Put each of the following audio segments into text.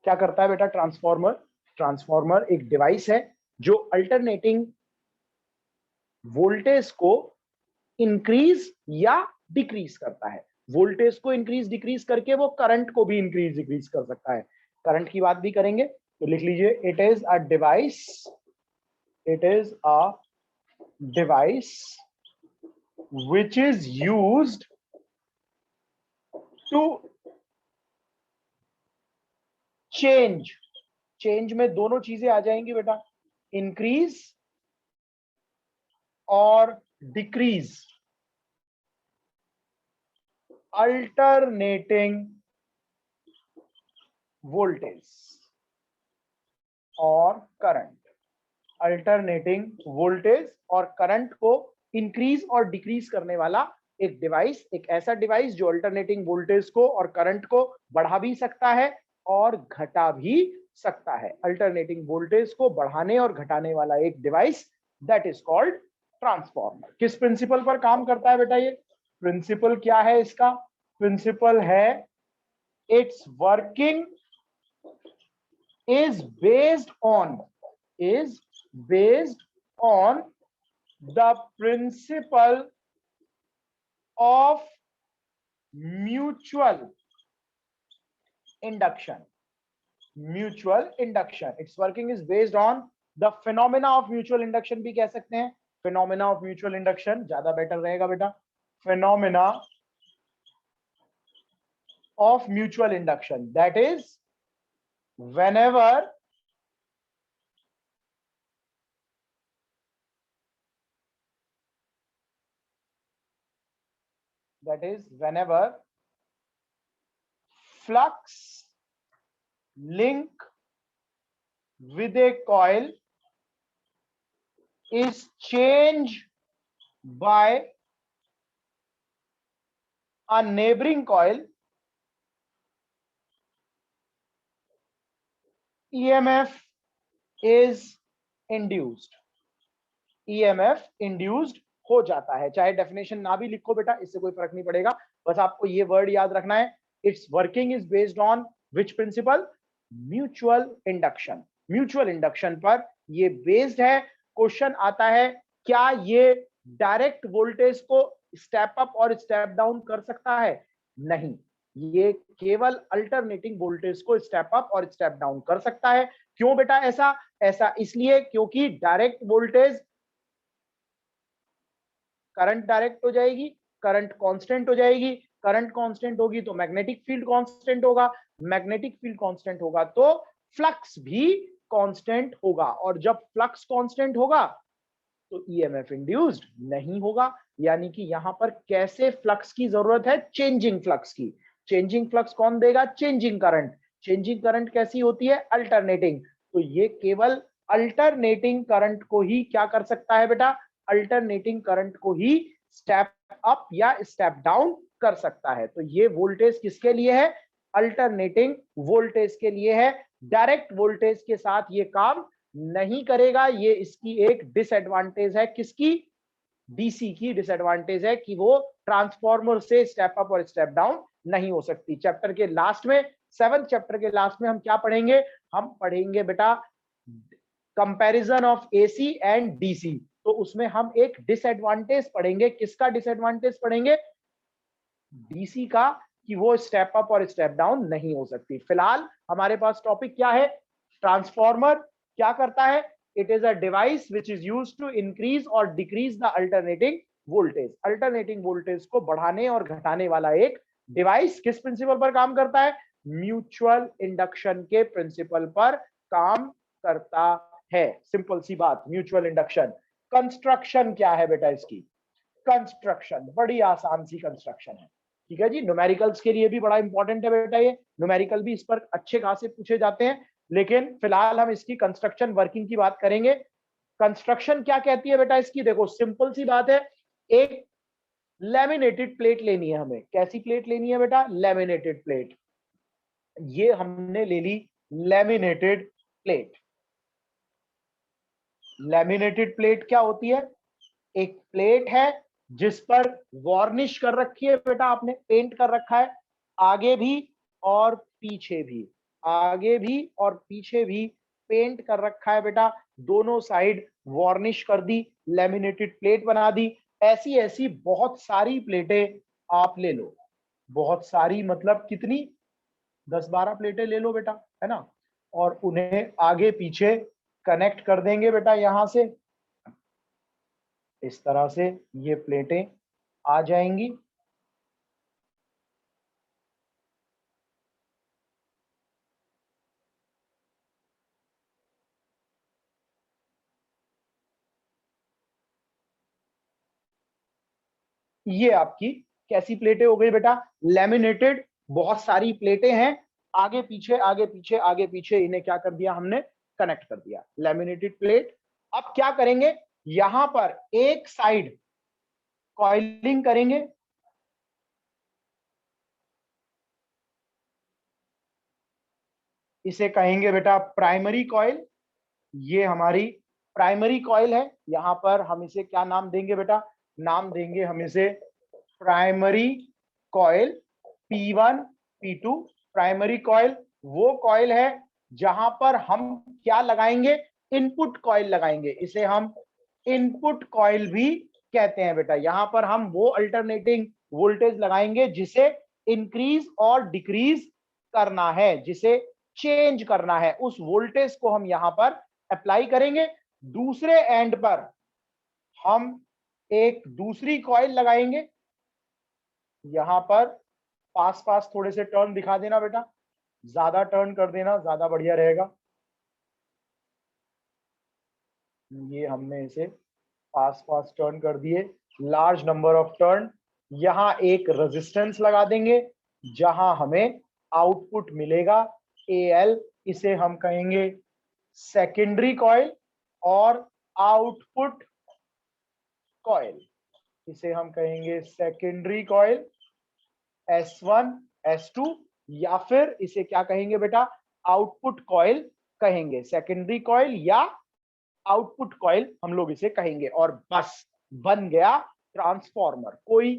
क्या करता है बेटा ट्रांसफॉर्मर? ट्रांसफॉर्मर एक डिवाइस है जो अल्टरनेटिंग वोल्टेज को इंक्रीज या डिक्रीज करता है। वोल्टेज को इंक्रीज डिक्रीज करके वो करंट को भी इंक्रीज डिक्रीज कर सकता है। करंट की बात भी करेंगे तो लिख लीजिए, it is a device which is used to change में दोनों चीजें आ जाएंगी बेटा, इंक्रीज और डिक्रीज अल्टरनेटिंग वोल्टेज और करंट। अल्टरनेटिंग वोल्टेज और करंट को इंक्रीज और डिक्रीज करने वाला एक डिवाइस, एक ऐसा डिवाइस जो अल्टरनेटिंग वोल्टेज को और करंट को बढ़ा भी सकता है और घटा भी सकता है। अल्टरनेटिंग वोल्टेज को बढ़ाने और घटाने वाला एक device, that is called transformer. किस प्रिंसिपल पर काम करता है बेटा? ये प्रिंसिपल क्या है इसका? प्रिंसिपल है it's working is based on the principle of mutual induction. Its working is based on the phenomena of mutual induction भी कह सकते हैं। phenomena of mutual induction ज्यादा बेटर रहेगा बेटा। phenomena of mutual induction, that is whenever flux link with a coil is changed by a neighboring coil, EMF is induced। EMF induced हो जाता है। चाहे डेफिनेशन ना भी लिखो बेटा, इससे कोई फर्क नहीं पड़ेगा, बस आपको ये वर्ड याद रखना है। It's working is based on which principle? Mutual induction. Mutual induction पर ये बेस्ड है। क्वेश्चन आता है, क्या ये डायरेक्ट वोल्टेज को स्टेप अप और स्टेप डाउन कर सकता है? नहीं, ये केवल अल्टरनेटिंग वोल्टेज को स्टेप अप और स्टेप डाउन कर सकता है। क्यों बेटा ऐसा इसलिए क्योंकि डायरेक्ट वोल्टेज करंट डायरेक्ट हो जाएगी, करंट कांस्टेंट हो जाएगी, करंट कांस्टेंट होगी तो मैग्नेटिक फील्ड कांस्टेंट होगा, मैग्नेटिक फील्ड कांस्टेंट होगा तो फ्लक्स भी कांस्टेंट होगा, और जब फ्लक्स कांस्टेंट होगा तो ईएमएफ इंड्यूस्ड नहीं होगा। यानी कि यहां पर कैसे फ्लक्स की जरूरत है? चेंजिंग फ्लक्स की। चेंजिंग फ्लक्स कौन देगा? Changing current. चेंजिंग करंट कैसी होती है? अल्टरनेटिंग। तो ये केवल अल्टरनेटिंग करंट को ही क्या कर सकता है बेटा? अल्टरनेटिंग करंट को ही स्टेप अप या स्टेप डाउन कर सकता है। तो ये वोल्टेज किसके लिए है? अल्टरनेटिंग वोल्टेज के लिए है। डायरेक्ट वोल्टेज के साथ ये काम नहीं करेगा। ये इसकी एक डिसएडवांटेज है। किसकी? डीसी की डिसएडवांटेज है कि वो ट्रांसफॉर्मर से स्टेप अप और स्टेप डाउन नहीं हो सकती। चैप्टर के लास्ट में, 7th चैप्टर के लास्ट में हम क्या पढ़ेंगे? हम पढ़ेंगे बेटा comparison of AC and DC. तो उसमें हम एक डिसएडवांटेज पढ़ेंगे। किसका डिसएडवांटेज पढ़ेंगे? डीसी का, कि वो स्टेप अप और स्टेप डाउन नहीं हो सकती। फिलहाल हमारे पास टॉपिक क्या है? ट्रांसफॉर्मर क्या करता है? It is a device which is used to increase और decrease the alternating voltage. Alternating voltage को बढ़ाने और घटाने वाला एक डिवाइस। किस प्रिंसिपल पर काम करता है? म्यूचुअल इंडक्शन के प्रिंसिपल पर काम करता है। सिंपल सी बात, म्यूचुअल इंडक्शन। कंस्ट्रक्शन क्या है बेटा इसकी? कंस्ट्रक्शन बड़ी आसान सी कंस्ट्रक्शन है। ठीक है जी, न्यूमेरिकल्स के लिए भी बड़ा इंपॉर्टेंट है बेटा ये। न्यूमेरिकल भी इस पर अच्छे खासे पूछे जाते हैं, लेकिन फिलहाल हम इसकी कंस्ट्रक्शन वर्किंग की बात करेंगे। कंस्ट्रक्शन क्या कहती है बेटा इसकी? देखो सिंपल सी बात है, एक लैमिनेटेड प्लेट लेनी है हमें। कैसी प्लेट लेनी है बेटा? Laminated plate. ये हमने ले ली लैमिनेटेड प्लेट। लैमिनेटेड प्लेट क्या होती है? एक प्लेट है जिस पर वार्निश कर रखी है बेटा, आपने पेंट कर रखा है, आगे भी और पीछे भी। आगे भी और पीछे भी पेंट कर रखा है बेटा, दोनों साइड वार्निश कर दी, लैमिनेटेड प्लेट बना दी। ऐसी ऐसी बहुत सारी प्लेटें आप ले लो, बहुत सारी मतलब कितनी, 10-12 प्लेटें ले लो बेटा, है ना, और उन्हें आगे पीछे कनेक्ट कर देंगे बेटा। यहां से इस तरह से ये प्लेटें आ जाएंगी। ये आपकी कैसी प्लेटें हो गई बेटा, लैमिनेटेड, बहुत सारी प्लेटें हैं, आगे पीछे आगे पीछे आगे पीछे इन्हें क्या कर दिया हमने, कनेक्ट कर दिया, लैमिनेटेड प्लेट। अब क्या करेंगे, यहां पर एक साइड कॉइलिंग करेंगे, इसे कहेंगे बेटा प्राइमरी कॉइल। ये हमारी प्राइमरी कॉइल है, यहां पर हम इसे क्या नाम देंगे बेटा, नाम देंगे हम इसे primary coil P1 P2। Primary coil वो कॉइल है जहां पर हम क्या लगाएंगे, इनपुट कॉइल लगाएंगे, इसे हम इनपुट कॉइल भी कहते हैं बेटा। यहां पर हम वो अल्टरनेटिंग वोल्टेज लगाएंगे जिसे इंक्रीज और डिक्रीज करना है, जिसे चेंज करना है, उस वोल्टेज को हम यहां पर अप्लाई करेंगे। दूसरे एंड पर हम एक दूसरी कॉइल लगाएंगे, यहां पर पास पास थोड़े से टर्न दिखा देना बेटा, ज्यादा टर्न कर देना, ज्यादा बढ़िया रहेगा। ये हमने इसे पास पास टर्न कर दिए, लार्ज नंबर ऑफ टर्न। यहां एक रेजिस्टेंस लगा देंगे जहां हमें आउटपुट मिलेगा AL, इसे हम कहेंगे सेकेंडरी कॉइल, और आउटपुट कॉइल इसे हम कहेंगे सेकेंडरी कॉइल S1 S2, या फिर इसे क्या कहेंगे बेटा, आउटपुट कॉइल कहेंगे, सेकेंडरी कॉइल या आउटपुट कॉइल हम लोग इसे कहेंगे। और बस बन गया ट्रांसफॉर्मर। कोई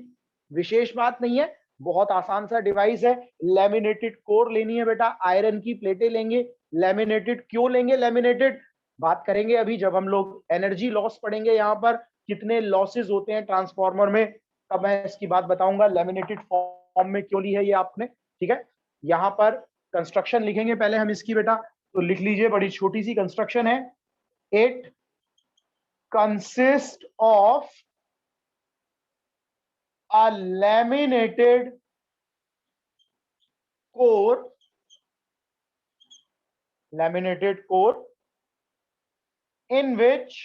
विशेष बात नहीं है, बहुत आसान सा डिवाइस है। लैमिनेटेड कोर लेनी है बेटा, आयरन की प्लेटें लेंगे। लैमिनेटेड क्यों लेंगे, लैमिनेटेड बात करेंगे अभी जब हम लोग एनर्जी लॉस पढ़ेंगे, यहां पर कितने लॉसेस होते हैं ट्रांसफॉर्मर में, तब मैं इसकी बात बताऊंगा लैमिनेटेड फॉर्म में क्यों ली है ये आपने। ठीक है, यहां पर कंस्ट्रक्शन लिखेंगे पहले हम इसकी बेटा, तो लिख लीजिए, बड़ी छोटी सी कंस्ट्रक्शन है। It consists of a laminated core, in which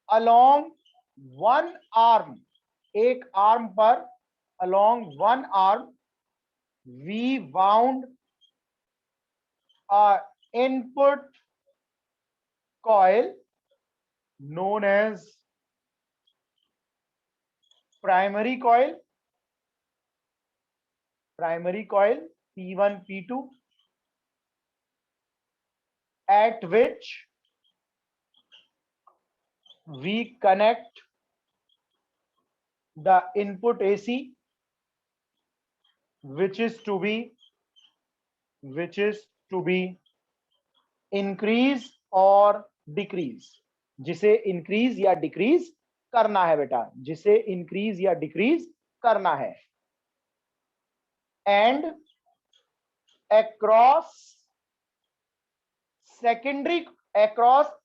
along one arm, एक आर्म पर, along one arm we wound a input coil known as primary coil P1 P2, at which we connect the input AC, which is to be increase और decrease, जिसे increase या decrease करना है बेटा, जिसे increase या decrease करना है। and across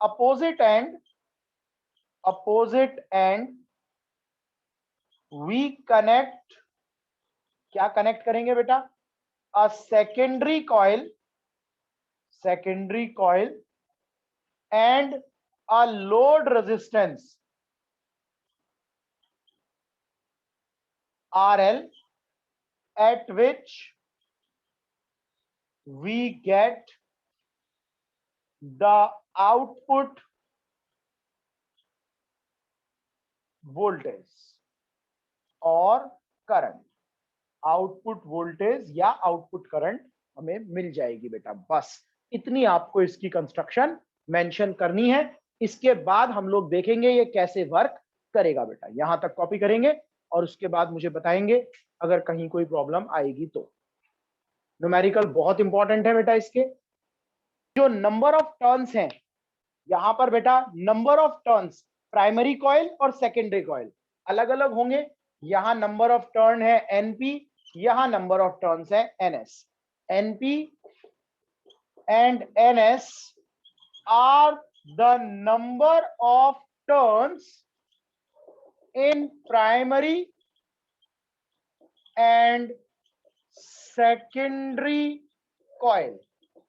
opposite end we connect, क्या कनेक्ट करेंगे बेटा, a secondary coil and a load resistance RL, at which we get the output voltage और करंट, आउटपुट वोल्टेज या आउटपुट करंट हमें मिल जाएगी बेटा। बस इतनी आपको इसकी कंस्ट्रक्शन मेंशन करनी है। इसके बाद हम लोग देखेंगे ये कैसे वर्क करेगा बेटा। यहां तक कॉपी करेंगे और उसके बाद मुझे बताएंगे अगर कहीं कोई प्रॉब्लम आएगी तो। न्यूमेरिकल बहुत इंपॉर्टेंट है बेटा। इसके जो नंबर ऑफ टर्न्स हैं यहां पर बेटा, number of turns primary coil और सेकेंडरी कॉइल अलग अलग होंगे। यहां नंबर ऑफ टर्न है एनपी, यहां नंबर ऑफ टर्न्स है NS. NP and NS are the number of turns in primary and secondary coil,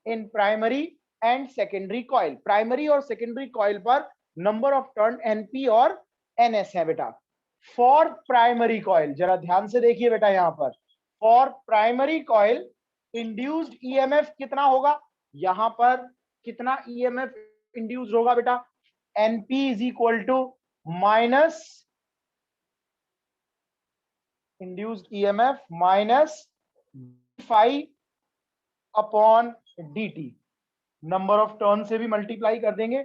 in primary and secondary coil। Primary और secondary coil पर number of turn NP और NS है बेटा। For primary coil जरा ध्यान से देखिए बेटा, यहां पर for primary coil induced EMF कितना होगा, यहां पर कितना ईएमएफ इंड्यूस्ड होगा बेटा, NP is equal to minus induced EMF minus phi upon dt। Number of turn से भी मल्टीप्लाई कर देंगे,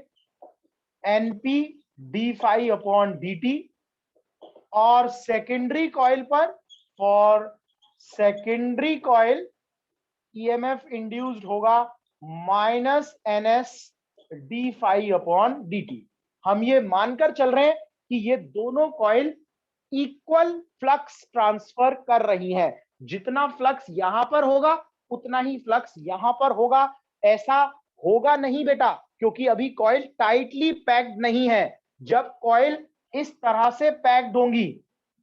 NP D phi upon dt। और सेकेंडरी कॉइल पर, for secondary coil EMF induced होगा minus NS D phi upon dt। हम ये मानकर चल रहे हैं कि ये दोनों कॉइल इक्वल फ्लक्स ट्रांसफर कर रही हैं। जितना फ्लक्स यहां पर होगा उतना ही फ्लक्स यहां पर होगा। ऐसा होगा नहीं बेटा, क्योंकि अभी कॉइल टाइटली पैक्ड नहीं है। जब कॉइल इस तरह से पैक्ड होंगी,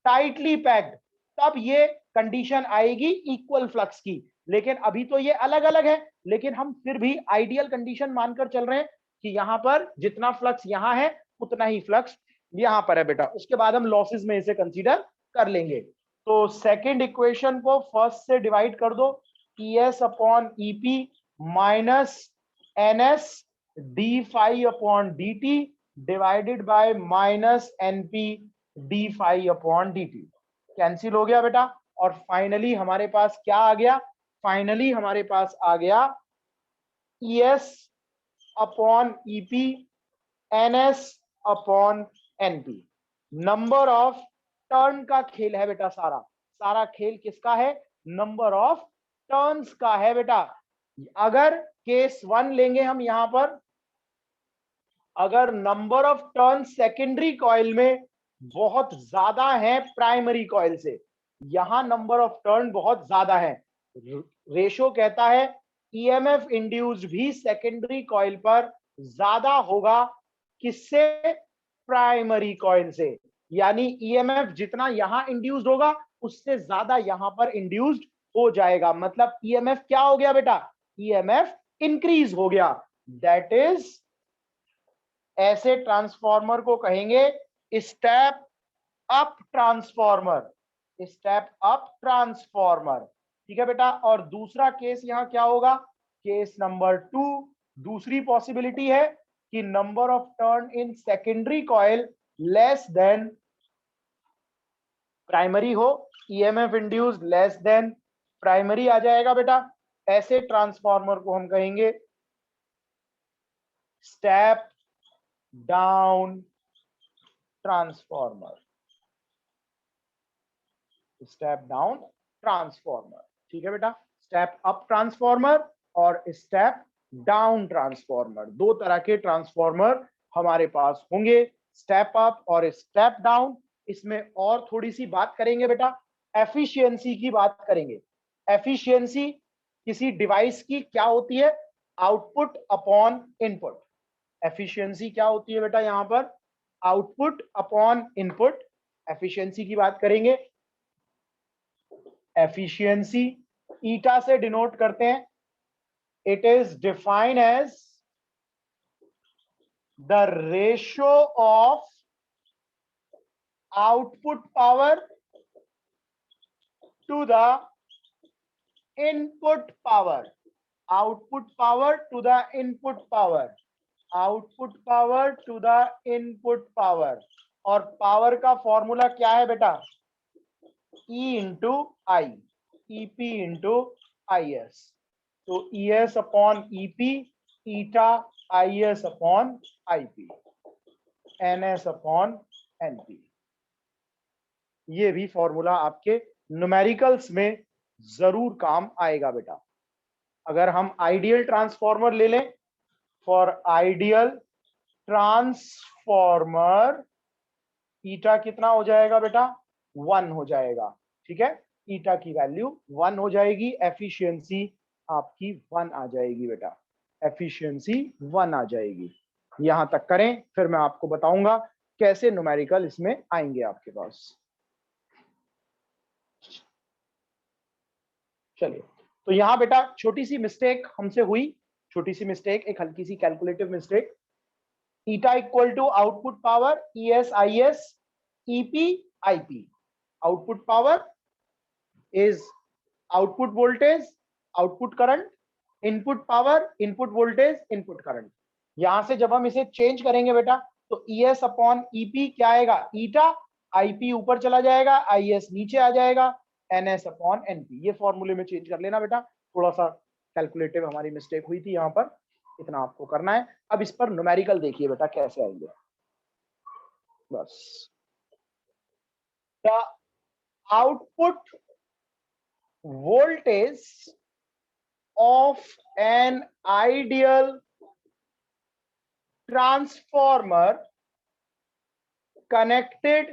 टाइटली पैक्ड, तब ये कंडीशन आएगी इक्वल फ्लक्स की। लेकिन अभी तो ये अलग अलग है, लेकिन हम फिर भी आइडियल कंडीशन मानकर चल रहे हैं कि यहां पर जितना फ्लक्स यहां है उतना ही फ्लक्स यहां पर है बेटा। उसके बाद हम लॉसेस में इसे कंसीडर कर लेंगे। तो सेकंड इक्वेशन को फर्स्ट से डिवाइड कर दो, ES upon EP minus NS d phi upon dt divided by minus NP d phi upon dt। Cancel हो गया बेटा। और फाइनली हमारे पास क्या आ गया, फाइनली हमारे पास आ गया ES upon EP NS upon NP। Number of turn का खेल है बेटा, सारा सारा खेल किसका है, नंबर ऑफ टर्न्स का है बेटा। अगर केस 1 लेंगे हम यहां पर, अगर number of turn secondary coil में बहुत ज्यादा है प्राइमरी कॉइल से, यहां नंबर ऑफ टर्न बहुत ज्यादा है, रेशो कहता है ईएमएफ इंड्यूस्ड भी सेकेंडरी कॉइल पर ज्यादा होगा किससे, प्राइमरी कॉइल से। यानी ईएमएफ जितना यहां इंड्यूस्ड होगा उससे ज्यादा यहां पर इंड्यूस्ड हो जाएगा। मतलब ईएमएफ क्या हो गया बेटा, ईएमएफ इंक्रीज हो गया। दैट इज, ऐसे ट्रांसफॉर्मर को कहेंगे step up transformer, step up transformer. ठीक है बेटा। और दूसरा केस यहां क्या होगा, केस नंबर 2, दूसरी पॉसिबिलिटी है कि number of turn in secondary coil less than primary हो, EMF induced less than primary आ जाएगा बेटा। ऐसे ट्रांसफॉर्मर को हम कहेंगे step down transformer, step down transformer. ठीक है बेटा। स्टेप अप ट्रांसफॉर्मर और स्टेप डाउन ट्रांसफॉर्मर, दो तरह के ट्रांसफॉर्मर हमारे पास होंगे, स्टेप अप और स्टेप डाउन। इसमें और थोड़ी सी बात करेंगे बेटा, एफिशिएंसी की बात करेंगे। एफिशिएंसी किसी डिवाइस की क्या होती है, आउटपुट अपॉन इनपुट। एफिशिएंसी क्या होती है बेटा, यहां पर आउटपुट अपॉन इनपुट, एफिशिएंसी की बात करेंगे। एफिशिएंसी ईटा से डिनोट करते हैं, it is defined as the ratio of output power to the input power, output power to the input power, output power to the input power. और power का formula क्या है बेटा, E into I, EP into IS। तो ES upon EP, eta IS upon IP, NS upon NP। ये भी formula आपके numericals में जरूर काम आएगा बेटा। अगर हम आइडियल ट्रांसफॉर्मर ले लें, फॉर आइडियल ट्रांसफॉर्मर ईटा कितना हो जाएगा बेटा, 1 हो जाएगा। ठीक है, ईटा की वैल्यू 1 हो जाएगी, एफिशिएंसी आपकी 1 आ जाएगी बेटा, एफिशिएंसी 1 आ जाएगी। यहां तक करें, फिर मैं आपको बताऊंगा कैसे न्यूमेरिकल इसमें आएंगे आपके पास। चलिए, तो यहां बेटा छोटी सी मिस्टेक हमसे हुई, छोटी सी मिस्टेक, एक हल्की सी calculative mistake. Eta equal to output power ES IS EP IP। Output power is output voltage, output current, input power, input voltage, input current. यहां से जब हम इसे चेंज करेंगे बेटा, तो ES अपॉन EP क्या आएगा, ईटा, IP ऊपर चला जाएगा, IS नीचे आ जाएगा, NS अपॉन NP। ये फॉर्मूले में चेंज कर लेना बेटा, थोड़ा सा कैलकुलेटिव हमारी मिस्टेक हुई थी यहां पर, इतना आपको करना है। अब इस पर न्यूमेरिकल देखिए बेटा कैसे आएंगे। बस, the output voltage of an ideal transformer connected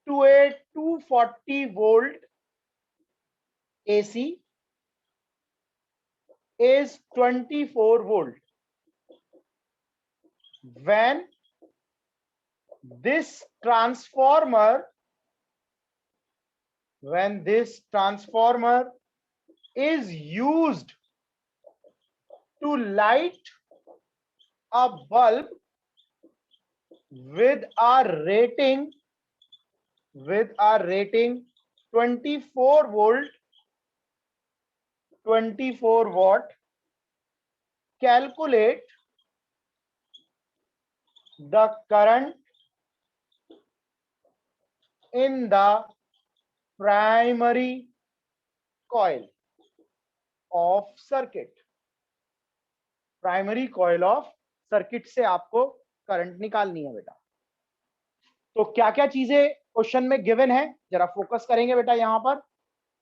to a 240 volt AC is 24 volt. When this transformer is used to light a bulb with a rating 24 volt, 24 watt, calculate the current in the primary coil of circuit। Primary coil of circuit से आपको current निकालनी है बेटा। तो क्या क्या चीजें question में गिवन है, जरा फोकस करेंगे बेटा, यहां पर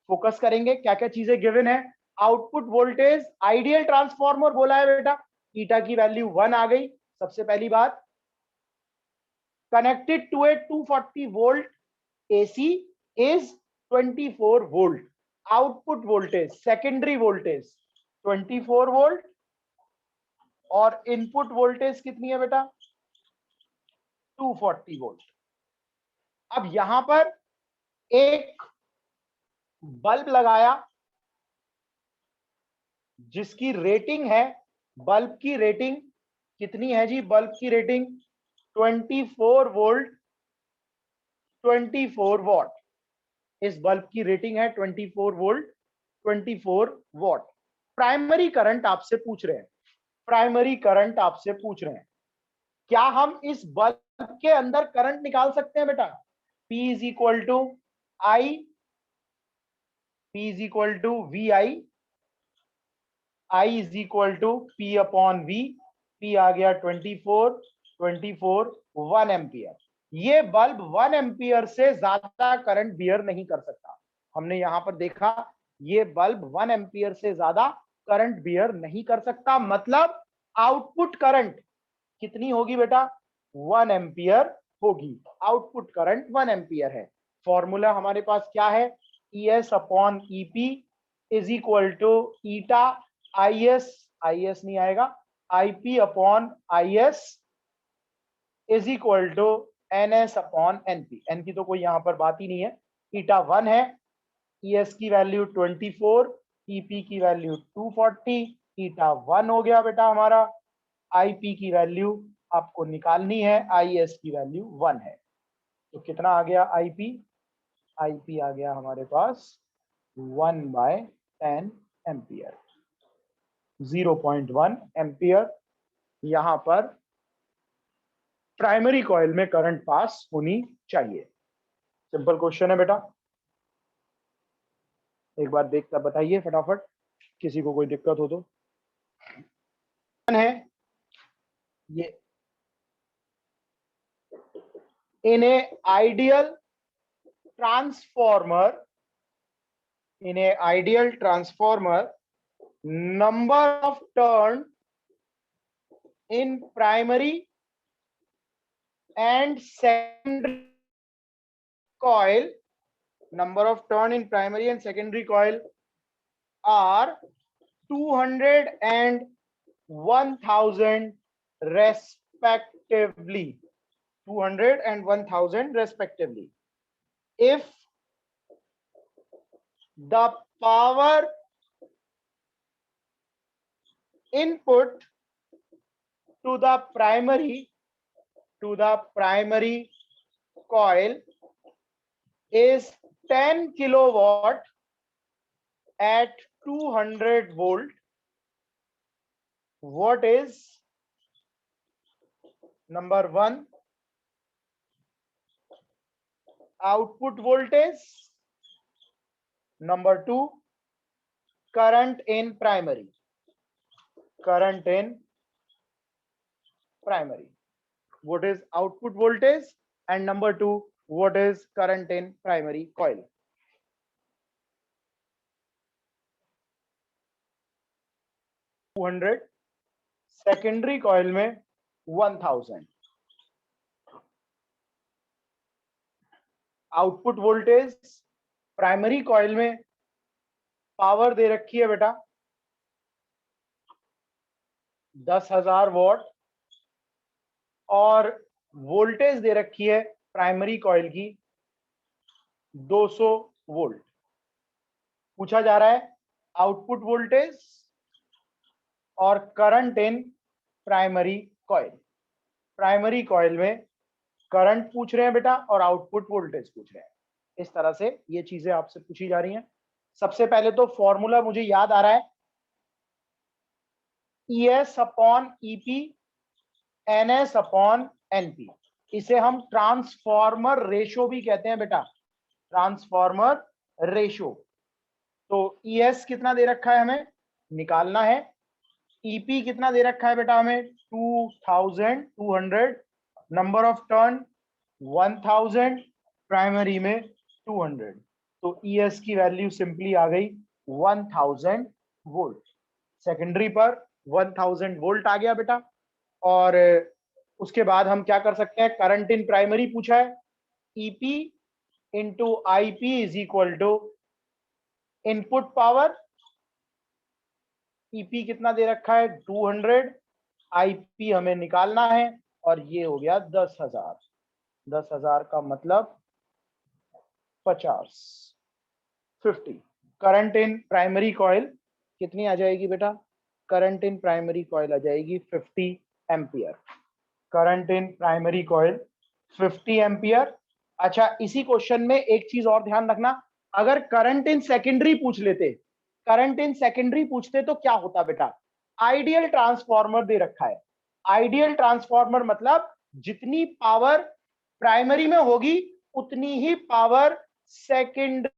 फोकस करेंगे क्या क्या चीजें गिवन है। आउटपुट वोल्टेज, आइडियल ट्रांसफॉर्मर बोला है बेटा, ईटा की वैल्यू 1 आ गई, सबसे पहली बात। Connected to a 240 volt AC is 24 volt. Output voltage, secondary voltage 24 volt, और इनपुट वोल्टेज कितनी है बेटा, 240 वोल्ट। अब यहां पर एक बल्ब लगाया जिसकी रेटिंग है, बल्ब की रेटिंग कितनी है जी, बल्ब की रेटिंग 24 वोल्ट, 24 वॉट। इस बल्ब की रेटिंग है 24 वोल्ट, 24 वॉट। प्राइमरी करंट आपसे पूछ रहे हैं, प्राइमरी करंट आपसे पूछ रहे हैं, क्या हम इस बल्ब के अंदर करंट निकाल सकते हैं बेटा। P is equal to I, P is equal to VI, I is equal to P upon V। P आ गया 24, 1 एम्पियर। ये बल्ब 1 एम्पियर से ज्यादा करंट बियर नहीं कर सकता। हमने यहां पर देखा, ये बल्ब 1 एम्पियर से ज्यादा करंट बियर नहीं कर सकता, मतलब आउटपुट करंट कितनी होगी बेटा, 1 एम्पियर होगी। आउटपुट करंट 1 एम्पियर है। फॉर्मूला हमारे पास क्या है, ES upon EP is equal to eta IS, IS नहीं आएगा, IP upon IS is equal to NS upon NP। N की तो कोई यहां पर बात ही नहीं है, ईटा 1 है, ES की वैल्यू 24, EP की वैल्यू 240, ईटा 1 हो गया बेटा हमारा। IP की वैल्यू आपको निकालनी है, IS की वैल्यू 1 है, तो कितना आ गया IP, IP आ गया हमारे पास 1/10 एम्पियर, 0.1 एम्पियर। यहां पर प्राइमरी कॉइल में करंट पास होनी चाहिए। सिंपल क्वेश्चन है बेटा, एक बार देखकर बताइए फटाफट, किसी को कोई दिक्कत हो तो। है ये, in a ideal transformer in a ideal transformer, number of turn in primary and secondary coil, number of turn in primary and secondary coil are 200 and 1000 respectively. 200 and 1000 respectively. If the power input to the primary coil is 10 kilowatt at 200 volt, what is number 1 output voltage, number 2 current in primary, what is output voltage, and number 2 what is current in primary coil. Secondary coil में 1000 output voltage, primary coil में power दे रखी है बेटा 10,000 what और voltage दे रखी है primary coil की 200 volt. पूछा जा रहा है आउटपुट वोल्टेज और current in primary coil. Primary coil में करंट पूछ रहे हैं बेटा और आउटपुट वोल्टेज पूछ रहे हैं। इस तरह से ये चीजें आपसे पूछी जा रही हैं। सबसे पहले तो फॉर्मूला मुझे याद आ रहा है, ES upon EP NS upon NP। इसे हम ट्रांसफॉर्मर रेशो भी कहते हैं बेटा, ट्रांसफॉर्मर रेशो। तो ES कितना दे रखा है हमें निकालना है, EP कितना दे रखा है बेटा हमें 2200, नंबर ऑफ टर्न 1000, प्राइमरी में 200। तो ES की वैल्यू सिंपली आ गई 1000 वोल्ट। सेकेंडरी पर 1000 वोल्ट आ गया बेटा। और उसके बाद हम क्या कर सकते हैं, करंट इन प्राइमरी पूछा है, EP into IP is equal to input power. EP कितना दे रखा है 200, IP हमें निकालना है और ये हो गया 10,000। 10,000 का मतलब 50। करंट इन प्राइमरी कॉइल कितनी आ जाएगी बेटा, करंट इन प्राइमरी कॉइल आ जाएगी 50 ampere. Current in primary coil 50 ampere. अच्छा, इसी क्वेश्चन में एक चीज और ध्यान रखना, अगर करंट इन सेकेंडरी पूछ लेते, करंट इन सेकेंडरी पूछते तो क्या होता बेटा, आइडियल ट्रांसफॉर्मर दे रखा है। आइडियल ट्रांसफॉर्मर मतलब जितनी पावर प्राइमरी में होगी उतनी ही पावर सेकेंडरी